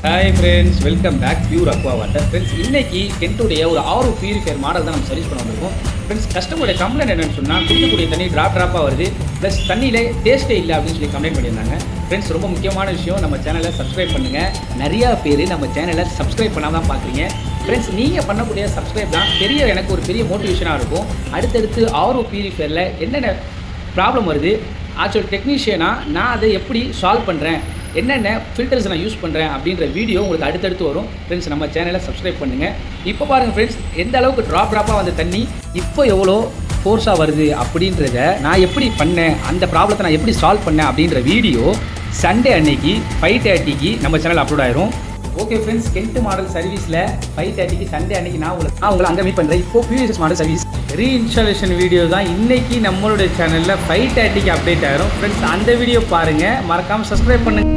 Hi friends, welcome back pure aqua water. Friends, இன்னைக்கு கென்ட்டுடைய ஒரு ஆரோ பியூரிஃபையர் மாடல் தான் நம்ம சர்வீஸ் பண்ண வந்திருக்கோம். ஃப்ரெண்ட்ஸ், கஸ்டமருடைய கம்ப்ளைண்ட் என்னென்னு சொன்னால் குடிக்கக்கூடிய தண்ணி ட்ராப்பாக வருது, ப்ளஸ் தண்ணியில் டேஸ்ட்டே இல்லை அப்படின்னு சொல்லி கம்ப்ளைண்ட் பண்ணியிருந்தாங்க. ஃப்ரெண்ட்ஸ், ரொம்ப முக்கியமான விஷயம், நம்ம சேனலை சப்ஸ்கிரைப் பண்ணுங்கள். நிறையா பேர் நம்ம சேனலை சப்ஸ்கிரைப் பண்ணால் தான் பார்க்குறீங்க. ஃப்ரெண்ட்ஸ், நீங்கள் பண்ணக்கூடிய சப்ஸ்கிரைப் தான் எனக்கு ஒரு பெரிய மோட்டிவேஷனாக இருக்கும். அடுத்தடுத்து ஆரோ பியூரிஃபையரில் என்னென்ன ப்ராப்ளம் வருது, ஆக்சுவல் டெக்னீஷியனாக நான் அதை எப்படி சால்வ் பண்ணுறேன், என்னென்ன ஃபில்டர்ஸ் நான் யூஸ் பண்ணுறேன் அப்படின்ற வீடியோ உங்களுக்கு அடுத்தடுத்து வரும். ஃப்ரெண்ட்ஸ், நம்ம சேனலை சப்ஸ்கிரைப் பண்ணுங்கள். இப்போ பாருங்கள் ஃப்ரெண்ட்ஸ், எந்த அளவுக்கு ட்ராப்பாக வந்த தண்ணி இப்போ எவ்வளோ ஃபோர்ஸாக வருது அப்படின்றத நான் எப்படி பண்ணேன், அந்த ப்ராப்ளத்தை நான் எப்படி சால்வ் பண்ணேன் அப்படின்ற வீடியோ சண்டே அன்னைக்கு 5:30க்கு நம்ம சேனல் அப்லோட் ஆயிரும். ஓகே ஃப்ரெண்ட்ஸ், கென்ட் மாடல் சர்வீஸில் 5:30க்கு சண்டே அன்னைக்கு நான் உங்களை அங்கே மீட் பண்ணுறேன். இப்போ பியூஎஸ் மாடல் சர்வீஸ் ரீஇன்ஸ்டாலேஷன் வீடியோ தான் இன்றைக்கி நம்மளுடைய சேனலில் 5:30க்கு அப்டேட் ஆயிரும். ஃப்ரெண்ட்ஸ், அந்த வீடியோ பாருங்கள், மறக்காமல் சப்ஸ்கிரைப் பண்ணுங்கள்.